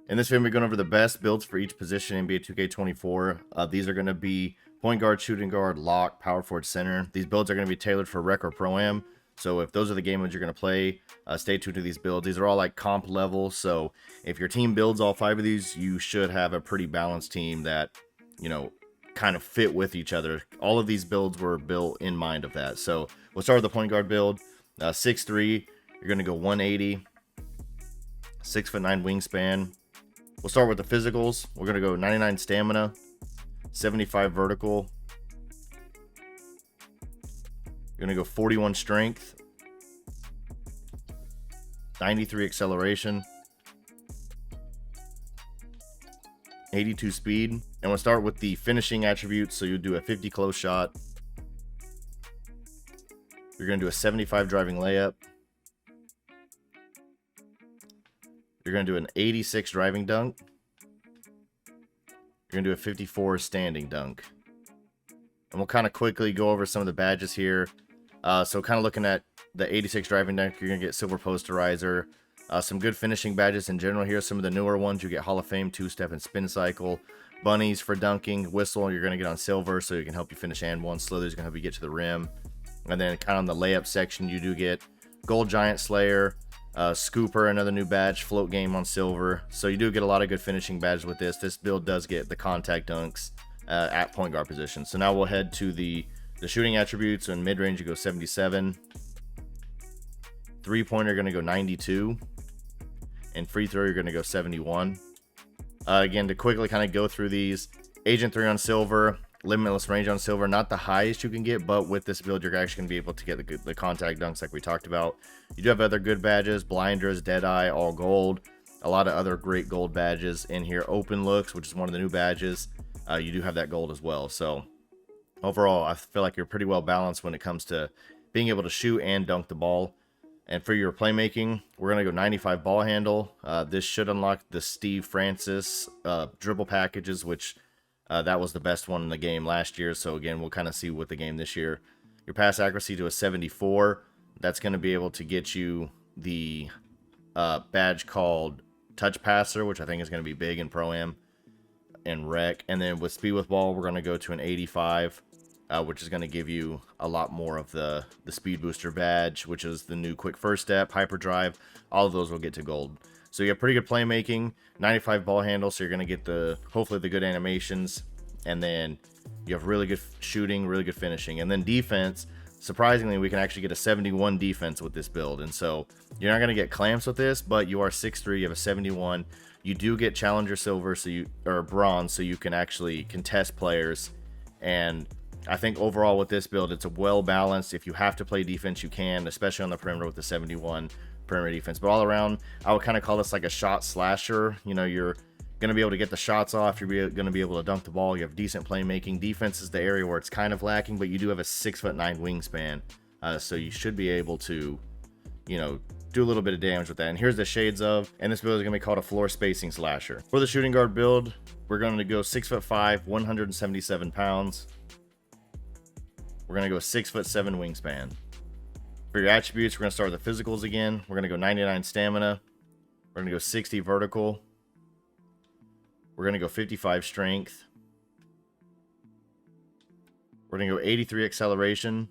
In this video, we're going over the best builds for each position in NBA 2K24. These are going to be point guard, shooting guard, lock, power forward, center. These builds are going to be tailored for Rec or ProAm. So if those are the game modes you're going to play, stay tuned to these builds. These are all like comp level. So if your team builds all 5 of these, you should have a pretty balanced team that, you know, kind of fit with each other. All of these builds were built in mind of that. So we'll start with the point guard build. 6'3", you're going to go 180, 6'9" wingspan. We'll start with the physicals. We're going to go 99 stamina, 75 vertical. You're going to go 41 strength, 93 acceleration, 82 speed. And we'll start with the finishing attributes. So you'll do a 50 close shot. You're going to do a 75 driving layup. You're going to do an 86 driving dunk. You're going to do a 54 standing dunk. And we'll kind of quickly go over some of the badges here. So kind of looking at the 86 driving dunk, you're going to get silver posterizer. Some good finishing badges in general here. Some of the newer ones, you get Hall of Fame, 2-step, and spin cycle. Bunnies for dunking. Whistle, you're going to get on silver, so you can help you finish and one. Slither's going to help you get to the rim. And then kind of on the layup section, you do get Gold Giant Slayer. Scooper, another new badge, float game on silver. So you do get a lot of good finishing badges with this. This build does get the contact dunks at point guard position. So now we'll head to the shooting attributes. So in mid-range, you go 77. Three-pointer, going to go 92. And free throw, you're going to go 71. Again, to quickly kind of go through these, Agent 3 on silver, limitless range on silver, not the highest you can get, but with this build you're actually going to be able to get the contact dunks like we talked about. You do have other good badges, blinders, deadeye, all gold, a lot of other great gold badges in here. Open looks, which is one of the new badges, you do have that gold as well. So overall I feel like you're pretty well balanced when it comes to being able to shoot and dunk the ball. And for your playmaking, we're going to go 95 ball handle. This should unlock the Steve Francis dribble packages, which that was the best one in the game last year. So again, we'll kind of see with the game this year. Your pass accuracy to a 74. That's going to be able to get you the badge called Touch Passer, which I think is going to be big in Pro-Am and Rec. And then with Speed with Ball, we're going to go to an 85, which is going to give you a lot more of the Speed Booster badge, which is the new Quick First Step, Hyperdrive. All of those will get to gold. So you have pretty good playmaking, 95 ball handle, so you're going to get hopefully the good animations, and then you have really good shooting, really good finishing. And then defense, surprisingly, we can actually get a 71 defense with this build. And so you're not going to get clamps with this, but you are 6'3", you have a 71. You do get Challenger Silver, or Bronze, so you can actually contest players. And I think overall with this build, it's a well balanced. If you have to play defense, you can, especially on the perimeter with the 71 perimeter defense. But all around, I would kind of call this like a shot slasher. You know, you're going to be able to get the shots off. You're going to be able to dunk the ball. You have decent playmaking. Defense is the area where it's kind of lacking, but you do have a 6'9" wingspan. So you should be able to, you know, do a little bit of damage with that. And here's the shades of, and this build is going to be called a floor spacing slasher. For the shooting guard build, we're going to go 6'5", 177 pounds. We're going to go 6'7" wingspan. For your attributes, we're going to start with the physicals again. We're going to go 99 stamina. We're going to go 60 vertical. We're going to go 55 strength. We're going to go 83 acceleration.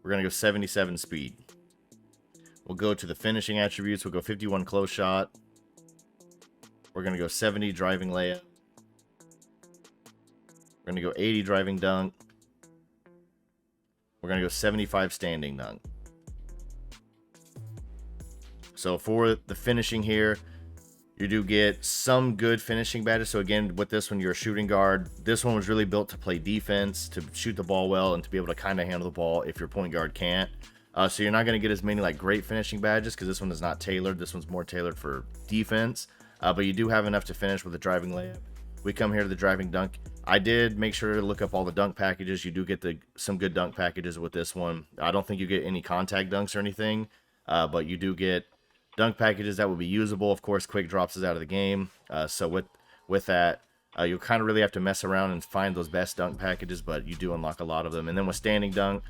We're going to go 77 speed. We'll go to the finishing attributes. We'll go 51 close shot. We're going to go 70 driving layup. We're going to go 80 driving dunk. We're going to go 75 standing dunk. So for the finishing here, you do get some good finishing badges. So again, with this one, you're a shooting guard. This one was really built to play defense, to shoot the ball well, and to be able to kind of handle the ball if your point guard can't. So you're not going to get as many like great finishing badges because this one is not tailored. This one's more tailored for defense. But you do have enough to finish with the driving layup. We come here to the driving dunk. I did make sure to look up all the dunk packages. You do get some good dunk packages with this one. I don't think you get any contact dunks or anything, but you do get dunk packages that will be usable. Of course, quick drops is out of the game. So with that, you'll kind of really have to mess around and find those best dunk packages, but you do unlock a lot of them. And then with standing dunk,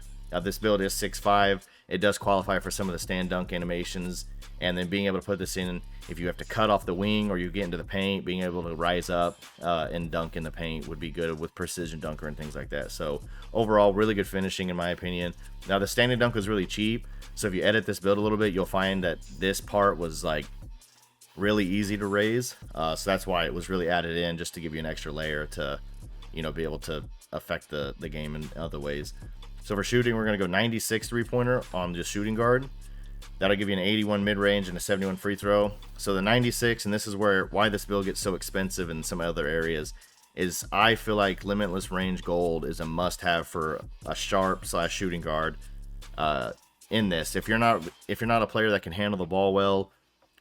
This build is 6'5". It does qualify for some of the stand dunk animations, and then being able to put this in if you have to cut off the wing or you get into the paint, being able to rise up and dunk in the paint would be good with precision dunker and things like that. So overall, really good finishing in my opinion. Now the standing dunk was really cheap, so if you edit this build a little bit, you'll find that this part was like really easy to raise. So that's why it was really added in, just to give you an extra layer to, you know, be able to affect the game in other ways. So for shooting, we're going to go 96 three-pointer on the shooting guard. That'll give you an 81 mid-range and a 71 free throw. So the 96, and this is why this build gets so expensive in some other areas, is I feel like limitless range gold is a must-have for a sharp / shooting guard in this. If you're not a player that can handle the ball well,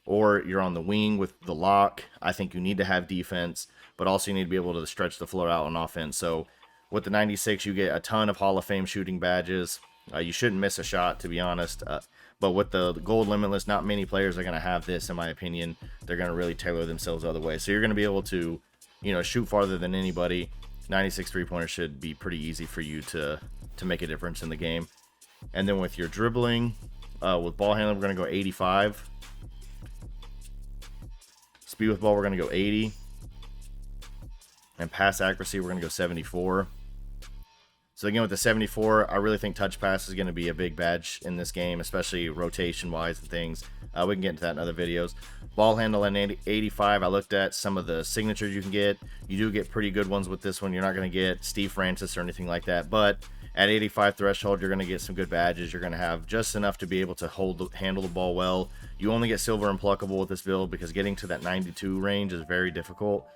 or you're on the wing with the lock, I think you need to have defense, but also you need to be able to stretch the floor out on offense. So with the 96, you get a ton of Hall of Fame shooting badges. You shouldn't miss a shot, to be honest. But with the gold limitless, not many players are going to have this, in my opinion. They're going to really tailor themselves other way. So you're going to be able to, you know, shoot farther than anybody. 96 three-pointer should be pretty easy for you to make a difference in the game. And then with your dribbling, with ball handling, we're going to go 85. Speed with ball, we're going to go 80. And pass accuracy, we're going to go 74. So again, with the 74, I really think touch pass is going to be a big badge in this game, especially rotation-wise and things. We can get into that in other videos. Ball handle at 85, I looked at some of the signatures you can get. You do get pretty good ones with this one. You're not going to get Steve Francis or anything like that, but at 85 threshold, you're going to get some good badges. You're going to have just enough to be able to handle the ball well. You only get silver and pluckable with this build because getting to that 92 range is very difficult.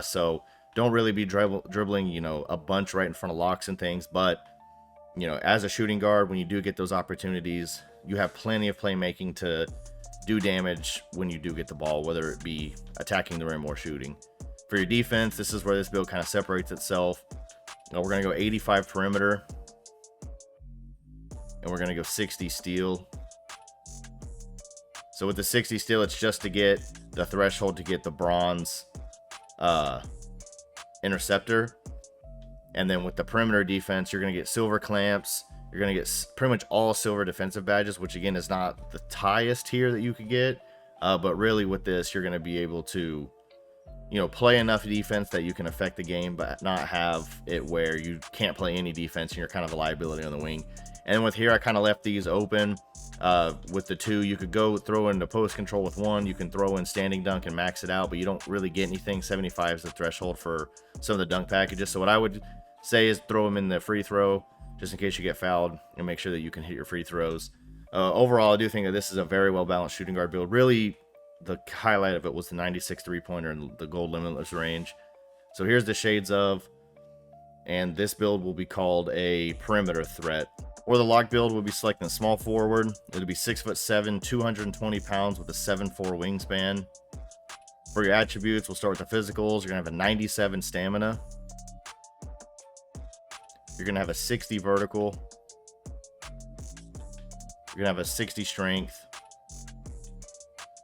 So don't really be dribbling, you know, a bunch right in front of locks and things. But, you know, as a shooting guard, when you do get those opportunities, you have plenty of playmaking to do damage when you do get the ball, whether it be attacking the rim or shooting. For your defense, this is where this build kind of separates itself. We're going to go 85 perimeter. And we're going to go 60 steal. So with the 60 steal, it's just to get the threshold to get the bronze interceptor. And then with the perimeter defense, you're going to get silver clamps. You're going to get pretty much all silver defensive badges, which again is not the highest tier that you could get. But really with this, you're going to be able to, you know, play enough defense that you can affect the game, but not have it where you can't play any defense and you're kind of a liability on the wing. And with here, I kind of left these open. With the 2, you could go throw into post control with 1. You can throw in standing dunk and max it out, but you don't really get anything. 75 is the threshold for some of the dunk packages. So what I would say is throw them in the free throw, just in case you get fouled, and make sure that you can hit your free throws. Overall, I do think that this is a very well-balanced shooting guard build. Really, the highlight of it was the 96 three-pointer and the gold limitless range. So here's the shades of, and this build will be called a perimeter threat. Or the lock build will be selecting small forward. It'll be 6'7", 220 pounds with a 7'4" wingspan. For your attributes, we'll start with the physicals. You're going to have a 97 stamina. You're going to have a 60 vertical. You're going to have a 60 strength.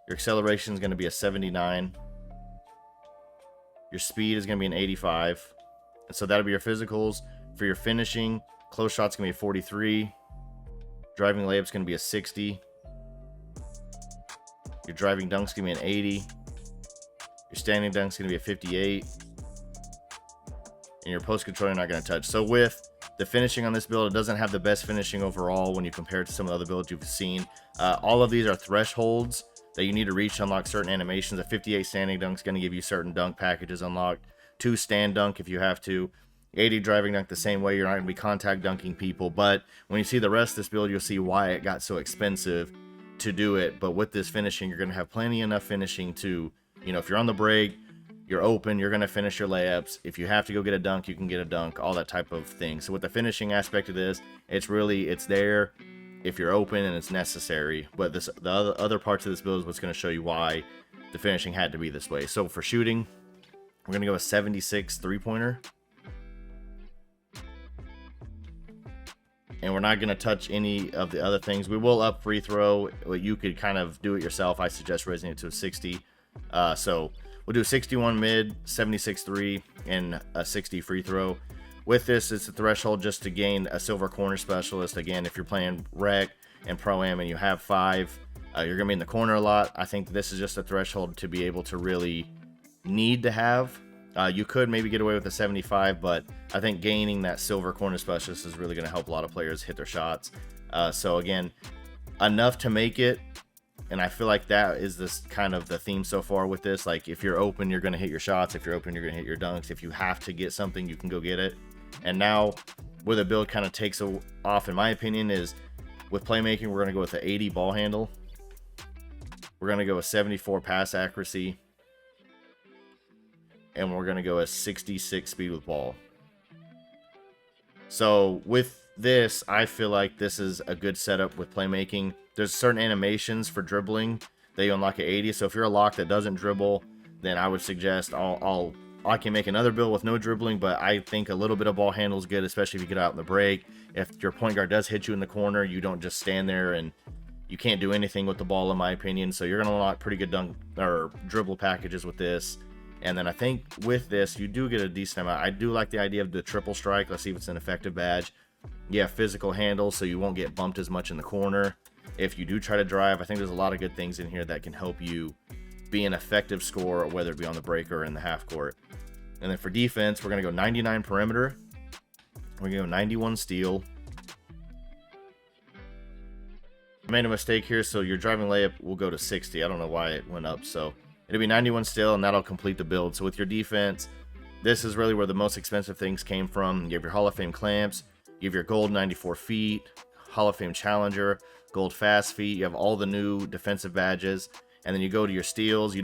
Your acceleration is going to be a 79. Your speed is going to be an 85. And so that'll be your physicals. For your finishing, close shot's going to be a 43. Driving layup's going to be a 60. Your driving dunk's going to be an 80. Your standing dunk's going to be a 58. And your post control you're not going to touch. So with the finishing on this build, it doesn't have the best finishing overall when you compare it to some of the other builds you've seen. All of these are thresholds that you need to reach to unlock certain animations. A 58 standing dunk is going to give you certain dunk packages unlocked. 2 stand dunk if you have to. 80 driving dunk the same way. You're not going to be contact dunking people. But when you see the rest of this build, you'll see why it got so expensive to do it. But with this finishing, you're going to have plenty enough finishing to, you know, if you're on the break, you're open, you're going to finish your layups. If you have to go get a dunk, you can get a dunk, all that type of thing. So with the finishing aspect of this, it's there if you're open and it's necessary. But the other parts of this build is what's going to show you why the finishing had to be this way. So for shooting, we're going to go with 76 three-pointer. And we're not going to touch any of the other things. We will up free throw. You could kind of do it yourself. I suggest raising it to a 60. So we'll do 61 mid, 76 3, and a 60 free throw. with this, it's a threshold just to gain a silver corner specialist. Again, if you're playing Rec and ProAm and you have 5, you're gonna be in the corner a lot. I think this is just a threshold to be able to really need to have. You could maybe get away with a 75, but I think gaining that silver corner specialist is really going to help a lot of players hit their shots. So again, enough to make it, and I feel like that is this kind of the theme so far with this. Like, if you're open, you're going to hit your shots. If you're open, you're going to hit your dunks. If you have to get something, you can go get it. And now where the build kind of takes off, in my opinion, is with playmaking, we're going to go with the 80 ball handle. We're going to go with 74 pass accuracy. And we're going to go a 66 speed with ball. So with this, I feel like this is a good setup with playmaking. There's certain animations for dribbling that you unlock at 80. So if you're a lock that doesn't dribble, then I would suggest I can make another build with no dribbling, but I think a little bit of ball handle is good, especially if you get out in the break. If your point guard does hit you in the corner, you don't just stand there and you can't do anything with the ball, in my opinion. So you're going to unlock pretty good dunk or dribble packages with this. And then I think with this, you do get a decent amount. I do like the idea of the triple strike. Let's see if it's an effective badge. Yeah, physical handle, so you won't get bumped as much in the corner. If you do try to drive, I think there's a lot of good things in here that can help you be an effective scorer, whether it be on the break or in the half court. And then for defense, we're going to go 99 perimeter. We're going to go 91 steal. I made a mistake here, so your driving layup will go to 60. I don't know why it went up, so it'll be 91 still, and that'll complete the build. So with your defense, this is really where the most expensive things came from. You have your Hall of Fame clamps, you have your gold 94 feet, Hall of Fame challenger, gold fast feet. You have all the new defensive badges, and then you go to your steals.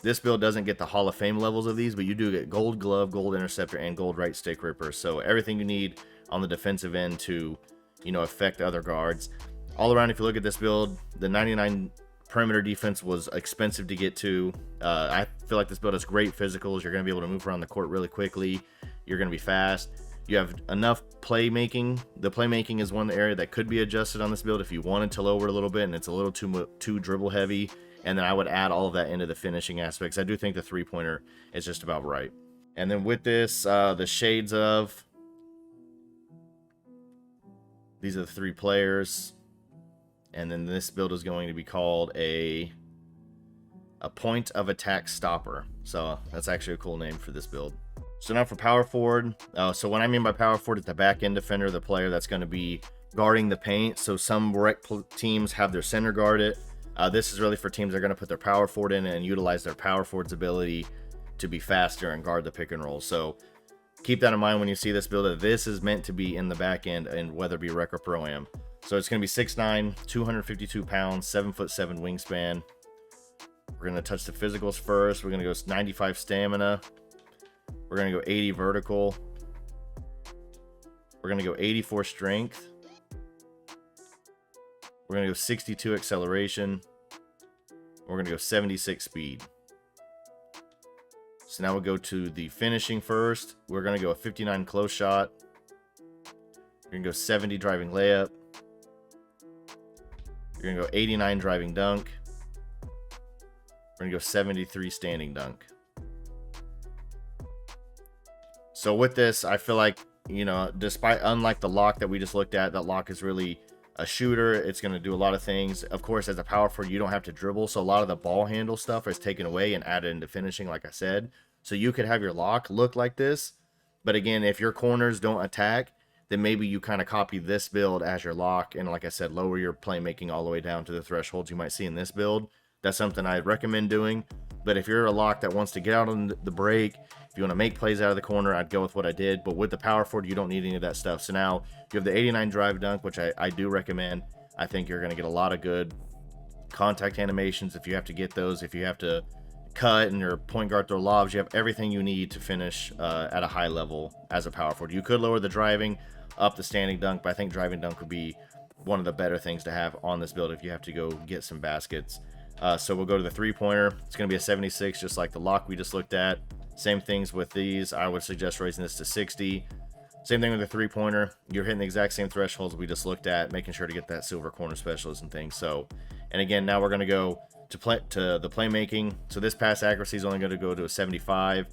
This build doesn't get the Hall of Fame levels of these, but you do get gold glove, gold interceptor, and gold right stick ripper. So everything you need on the defensive end to, affect other guards. All around, if you look at this build, the 99 perimeter defense was expensive to get to. I feel like this build has great physicals. You're going to be able to move around the court really quickly. You're going to be fast. You have enough playmaking. The playmaking is one area that could be adjusted on this build if you wanted to lower it a little bit and it's a little too dribble heavy. And then I would add all of that into the finishing aspects. I do think the three-pointer is just about right. And then with this, the shades of, these are the 3 players. And then this build is going to be called a point of attack stopper. So that's actually a cool name for this build. So now for power forward. So what I mean by power forward is the back end defender, the player that's going to be guarding the paint. So some Rec teams have their center guard it. This is really for teams that are going to put their power forward in and utilize their power forward's ability to be faster and guard the pick and roll. So keep that in mind when you see this build, that this is meant to be in the back end, and whether it be Rec or ProAm. So it's going to be 6'9", 252 pounds, 7'7" wingspan. We're going to touch the physicals first. We're going to go 95 stamina. We're going to go 80 vertical. We're going to go 84 strength. We're going to go 62 acceleration. We're going to go 76 speed. So now we'll go to the finishing first. We're going to go a 59 close shot. We're going to go 70 driving layup. You're going to go 89 driving dunk. We're going to go 73 standing dunk. So with this, I feel like, unlike the lock that we just looked at, that lock is really a shooter. It's going to do a lot of things. Of course, as a power forward, you don't have to dribble. So a lot of the ball handle stuff is taken away and added into finishing, like I said. So you could have your lock look like this. But again, if your corners don't attack, then maybe you kind of copy this build as your lock. And like I said, lower your playmaking all the way down to the thresholds you might see in this build. That's something I'd recommend doing. But if you're a lock that wants to get out on the break, if you want to make plays out of the corner, I'd go with what I did. But with the power forward, you don't need any of that stuff. So now you have the 89 drive dunk, which I do recommend. I think you're going to get a lot of good contact animations if you have to get those. If you have to cut and your point guard throw lobs, you have everything you need to finish at a high level as a power forward. You could lower the driving, up the standing dunk, but I think driving dunk would be one of the better things to have on this build if you have to go get some baskets. So we'll go to the three-pointer. It's going to be a 76, just like the lock we just looked at. Same things with these. I would suggest raising this to 60. Same thing with the three-pointer. You're hitting the exact same thresholds we just looked at, making sure to get that silver corner specialist and things. So, and again, now we're going to go to the playmaking. So this pass accuracy is only going to go to a 75,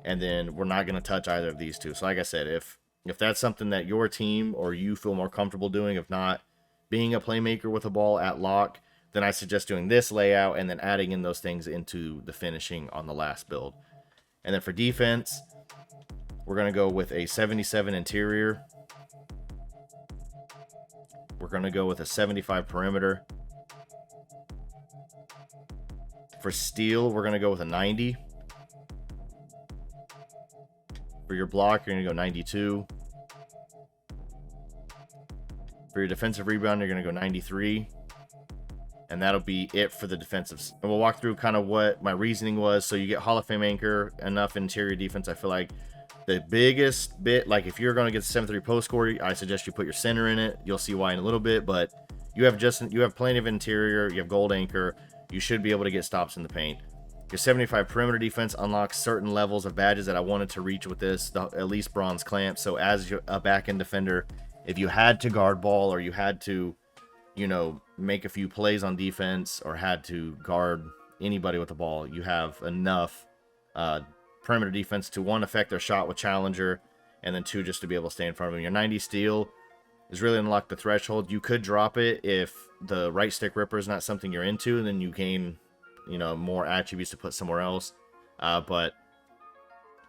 and then we're not going to touch either of these two. So like I said, if If that's something that your team or you feel more comfortable doing, if not being a playmaker with a ball at lock, then I suggest doing this layout and then adding in those things into the finishing on the last build. And then for defense, we're going to go with a 77 interior. We're going to go with a 75 perimeter. For steal, we're going to go with a 90. For your block, you're going to go 92. For your defensive rebound, you're going to go 93. And that'll be it for the defensives. And we'll walk through kind of what my reasoning was. So you get Hall of Fame anchor, enough interior defense. I feel like the biggest bit, like if you're going to get the 7-3 post score, I suggest you put your center in it. You'll see why in a little bit, but you have plenty of interior. You have gold anchor. You should be able to get stops in the paint. Your 75 perimeter defense unlocks certain levels of badges that I wanted to reach with this, at least bronze clamp. So as a back-end defender, if you had to guard ball or you had to, make a few plays on defense or had to guard anybody with the ball, you have enough perimeter defense to, one, affect their shot with challenger, and then two, just to be able to stay in front of them. Your 90 steal is really unlock the threshold. You could drop it if the right stick ripper is not something you're into, and then you gain more attributes to put somewhere else. But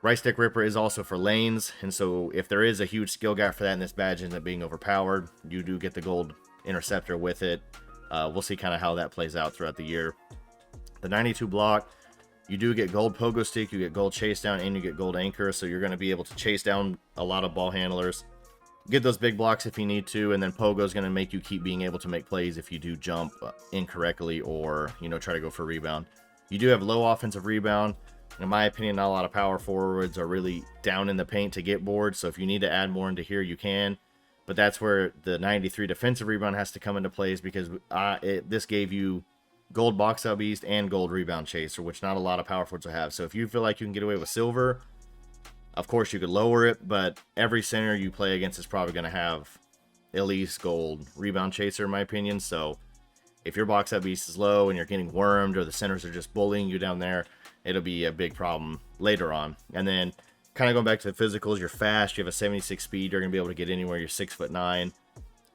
right stick ripper is also for lanes, and so if there is a huge skill gap for that and this badge ends up being overpowered, you do get the gold interceptor with it. We'll see kind of how that plays out throughout the year. The 92 block, you do get gold pogo stick, you get gold chase down, and you get gold anchor, so you're going to be able to chase down a lot of ball handlers, get those big blocks if you need to, and then pogo is going to make you keep being able to make plays if you do jump incorrectly or try to go for a rebound. You do have low offensive rebound. In my opinion, not a lot of power forwards are really down in the paint to get boards, so if you need to add more into here, you can. But that's where the 93 defensive rebound has to come into plays, because this gave you gold box out beast and gold rebound chaser, which not a lot of power forwards will have. So if you feel like you can get away with silver, of course you could lower it, but every center you play against is probably going to have at least gold rebound chaser, in my opinion. So if your box out beast is low and you're getting wormed, or the centers are just bullying you down there, it'll be a big problem later on. And then kind of going back to the physicals, you're fast, you have a 76 speed, you're going to be able to get anywhere, you're 6'9",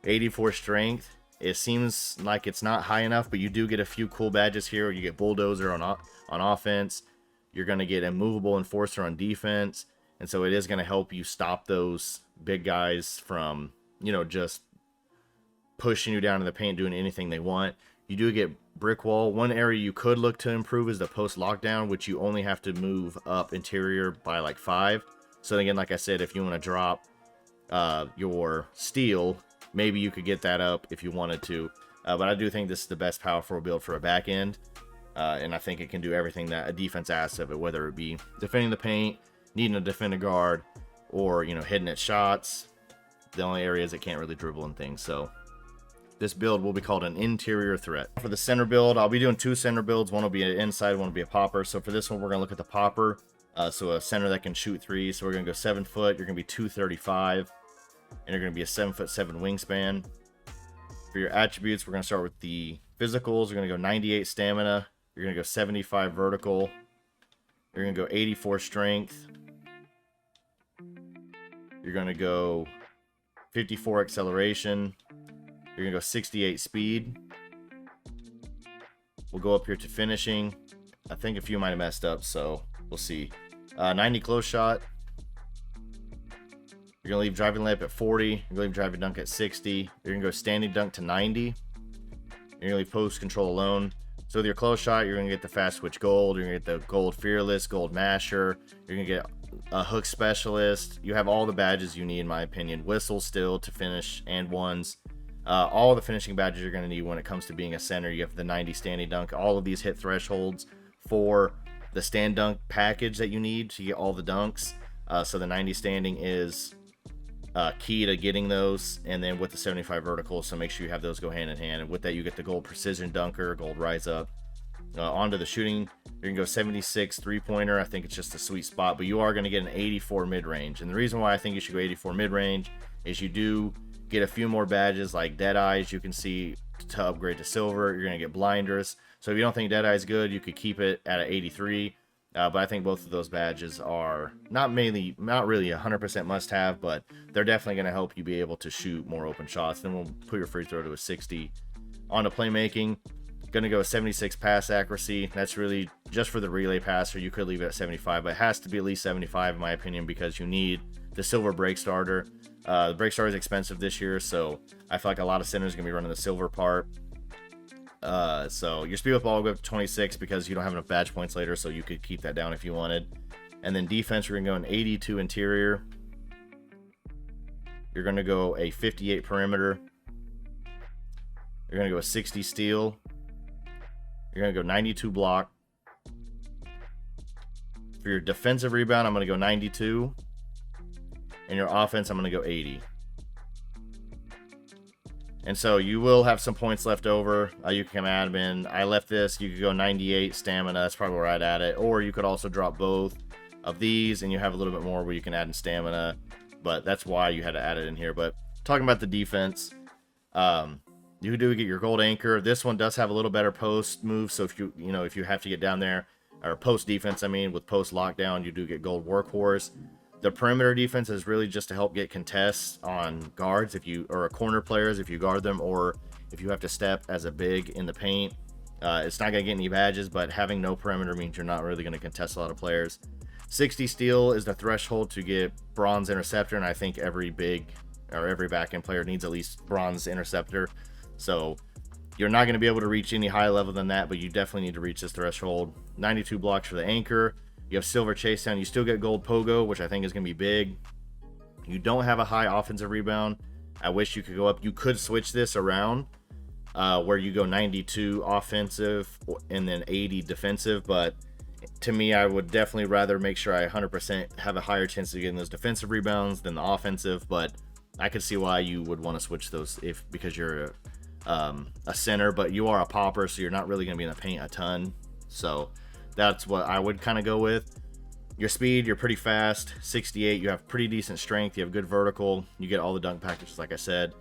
84 strength. It seems like it's not high enough, but you do get a few cool badges here. You get bulldozer on offense, you're going to get immovable enforcer on defense, and so it is going to help you stop those big guys from just pushing you down in the paint, doing anything they want. You do get brick wall. One area you could look to improve is the post lockdown, which you only have to move up interior by like 5. So again, like I said, if you want to drop your steal, maybe you could get that up if you wanted to. But I do think this is the best power forward build for a back end. And I think it can do everything that a defense asks of it, whether it be defending the paint, needing to defend a guard, or hitting at shots. The only areas it can't really dribble and things. So this build will be called an interior threat. For the center build, I'll be doing 2 center builds. One will be an inside, one will be a popper. So for this one, we're going to look at the popper. So a center that can shoot threes. So we're going to go 7 foot. You're going to be 235. And you're going to be a 7'7" wingspan. For your attributes, we're going to start with the physicals. You're going to go 98 stamina. You're going to go 75 vertical. You're going to go 84 strength. You're going to go 54 acceleration. You're going to go 68 speed. We'll go up here to finishing. I think a few might have messed up, so we'll see. 90 close shot. You're going to leave driving layup at 40. You're going to leave driving dunk at 60. You're going to go standing dunk to 90. You're going to leave post control alone. So with your close shot, you're going to get the fast switch gold. You're going to get the gold fearless, gold masher. You're going to get a hook specialist. You have all the badges you need, in my opinion. Whistle still to finish and ones. All the finishing badges you're going to need when it comes to being a center. You have the 90 standing dunk. All of these hit thresholds for the stand dunk package that you need to get all the dunks. So the 90 standing is key to getting those, and then with the 75 vertical, so make sure you have those go hand in hand. And with that, you get the gold precision dunker, gold rise up. Onto the shooting, you're gonna go 76 3-pointer. I think it's just a sweet spot, but you are going to get an 84 mid-range. And the reason why I think you should go 84 mid-range is you do get a few more badges like dead eyes. You can see to upgrade to silver. You're going to get blinders. So if you don't think dead eye is good, you could keep it at an 83. But I think both of those badges are not really 100% must-have, but they're definitely going to help you be able to shoot more open shots. Then we'll put your free throw to a 60. On to playmaking, going to go 76 pass accuracy. That's really just for the relay passer. You could leave it at 75, but it has to be at least 75 in my opinion, because you need the silver break starter. The break starter is expensive this year, so I feel like a lot of centers are going to be running the silver part. So your speed with ball will go up to 26 because you don't have enough badge points later, so you could keep that down if you wanted. And then defense, we're going to go an 82 interior. You're going to go a 58 perimeter. You're going to go a 60 steal. You're going to go 92 block. For your defensive rebound, I'm going to go 92. And your offense, I'm going to go 80. And so you will have some points left over. You can add them in. I left this. You could go 98 stamina. That's probably where I'd add it. Or you could also drop both of these, and you have a little bit more where you can add in stamina. But that's why you had to add it in here. But talking about the defense, you do get your gold anchor. This one does have a little better post move. So if you have to get down there, or post defense, I mean, with post lockdown, you do get gold workhorse. The perimeter defense is really just to help get contests on guards or corner players if you guard them, or if you have to step as a big in the paint. It's not going to get any badges, but having no perimeter means you're not really going to contest a lot of players. 60 steal is the threshold to get bronze interceptor, and I think every big or every back end player needs at least bronze interceptor. So you're not going to be able to reach any higher level than that, but you definitely need to reach this threshold. 92 blocks for the anchor. You have silver chase down. You still get gold pogo, which I think is going to be big. You don't have a high offensive rebound. I wish you could go up. You could switch this around where you go 92 offensive and then 80 defensive. But to me, I would definitely rather make sure I 100% have a higher chance of getting those defensive rebounds than the offensive. But I could see why you would want to switch those because you're a center, but you are a popper, so you're not really going to be in the paint a ton. So that's what I would kind of go with. Your speed, you're pretty fast. 68, you have pretty decent strength. You have good vertical. You get all the dunk packages, like I said.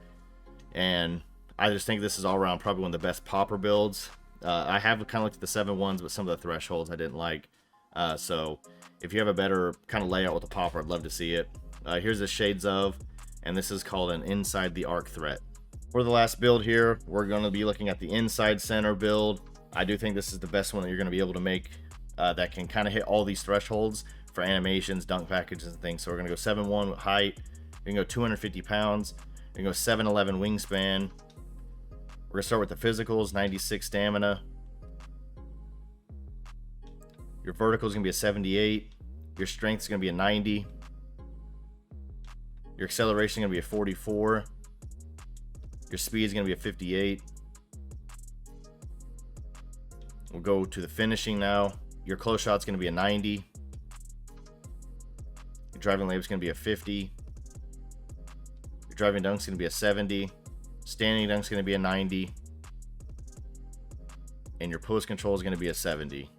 And I just think this is all around probably one of the best popper builds. I have kind of looked at the 7-1s, but some of the thresholds I didn't like. So if you have a better kind of layout with the popper, I'd love to see it. Here's the shades of, and this is called an inside the arc threat. For the last build here, we're going to be looking at the inside center build. I do think this is the best one that you're going to be able to make that can kind of hit all these thresholds for animations, dunk packages, and things. So we're going to go 7'1" with height. We're going to go 250 pounds. We're going to go 7'11" wingspan. We're going to start with the physicals, 96 stamina. Your vertical is going to be a 78. Your strength is going to be a 90. Your acceleration is going to be a 44. Your speed is going to be a 58. We'll go to the finishing now. Your close shot is going to be a 90. Your driving layup is going to be a 50. Your driving dunk is going to be a 70. Standing dunk is going to be a 90. And your post control is going to be a 70.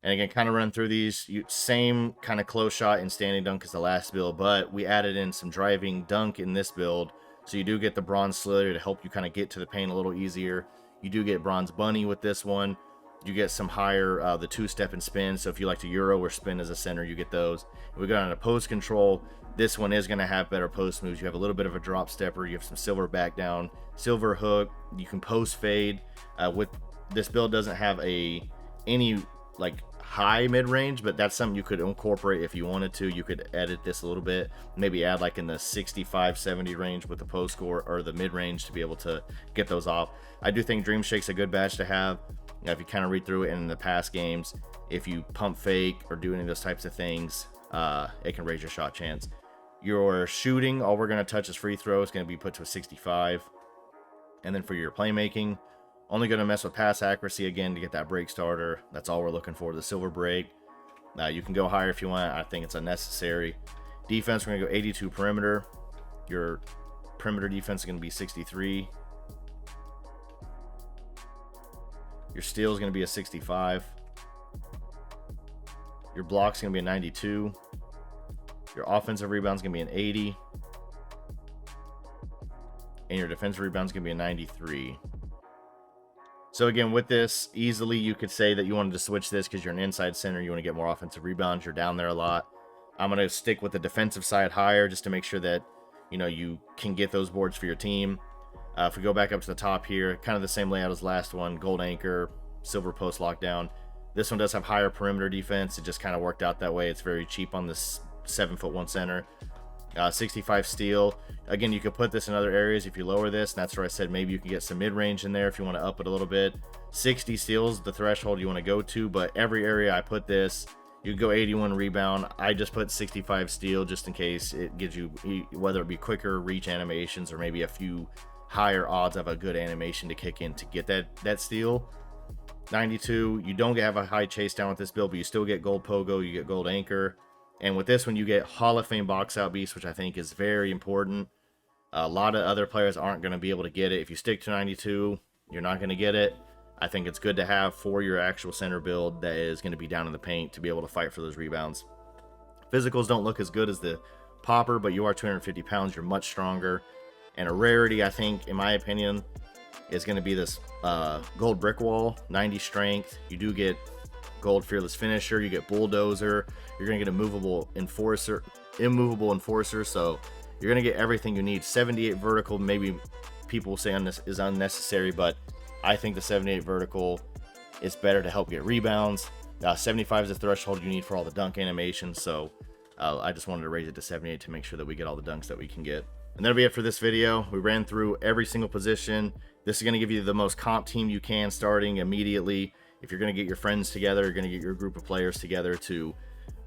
And again, kind of run through these. Same kind of close shot and standing dunk as the last build, but we added in some driving dunk in this build. So you do get the bronze slither to help you kind of get to the paint a little easier. You do get bronze bunny with this one. You get some higher, the two-step and spin. So if you like to euro or spin as a center, you get those. If we go on to post control, this one is going to have better post moves. You have a little bit of a drop stepper. You have some silver back down, silver hook. You can post fade. With this build doesn't have any like high mid-range, but that's something you could incorporate if you wanted to. You could edit this a little bit, maybe add like in the 65-70 range with the post score or the mid-range to be able to get those off. I do think Dream Shake's a good badge to have. If you kind of read through it in the past games, if you pump fake or do any of those types of things, it can raise your shot chance. Your shooting, all we're going to touch is free throw. It's going to be put to a 65. And then for your playmaking, only going to mess with pass accuracy again to get that break starter. That's all we're looking for, the silver break. You can go higher if you want. I think it's unnecessary. Defense, we're going to go 82 perimeter. Your perimeter defense is going to be 63. Your steal is going to be a 65. Your block's going to be a 92. Your offensive rebound is going to be an 80. And your defensive rebound is going to be a 93. So again, with this, easily you could say that you wanted to switch this because you're an inside center, you want to get more offensive rebounds, you're down there a lot. I'm going to stick with the defensive side higher just to make sure that, you know, you can get those boards for your team. If we go back up to the top here, kind of the same layout as last one, gold anchor, silver post lockdown. This one does have higher perimeter defense. It just kind of worked out that way. It's very cheap on this 7'1" center. 65 steal. Again, you could put this in other areas if you lower this, and that's where I said maybe you can get some mid-range in there if you want to up it a little bit. 60 steals, the threshold you want to go to, but every area I put this, you go 81 rebound. I just put 65 steal just in case it gives you, whether it be quicker reach animations or maybe a few higher odds of a good animation to kick in to get that steal. 92, you don't have a high chase down with this build, but you still get gold pogo, you get gold anchor. And with this one, you get Hall of Fame box out beast, which I think is very important. A lot of other players aren't going to be able to get it. If you stick to 92, you're not going to get it. I think it's good to have for your actual center build that is going to be down in the paint to be able to fight for those rebounds. Physicals don't look as good as the popper, but you are 250 pounds. You're much stronger. And a rarity, I think, in my opinion, is going to be this gold brick wall, 90 strength. You do get gold fearless finisher, you get bulldozer, you're gonna get immovable enforcer, so you're gonna get everything you need. 78 vertical, maybe people say is unnecessary, but I think the 78 vertical is better to help get rebounds. 75 is the threshold you need for all the dunk animations, so I just wanted to raise it to 78 to make sure that we get all the dunks that we can get. And that'll be it for this video. We ran through every single position. This is going to give you the most comp team you can starting immediately. If you're going to get your friends together, you're going to get your group of players together to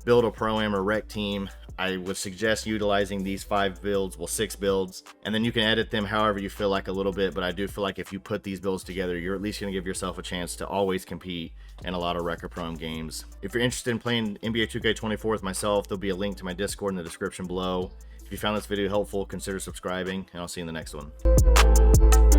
build a Pro-Am or Rec team, I would suggest utilizing these 5 builds, well 6 builds, and then you can edit them however you feel like a little bit, but I do feel like if you put these builds together, you're at least going to give yourself a chance to always compete in a lot of Rec or ProAm games. If you're interested in playing NBA 2K24 with myself, there'll be a link to my Discord in the description below. If you found this video helpful, consider subscribing, and I'll see you in the next one.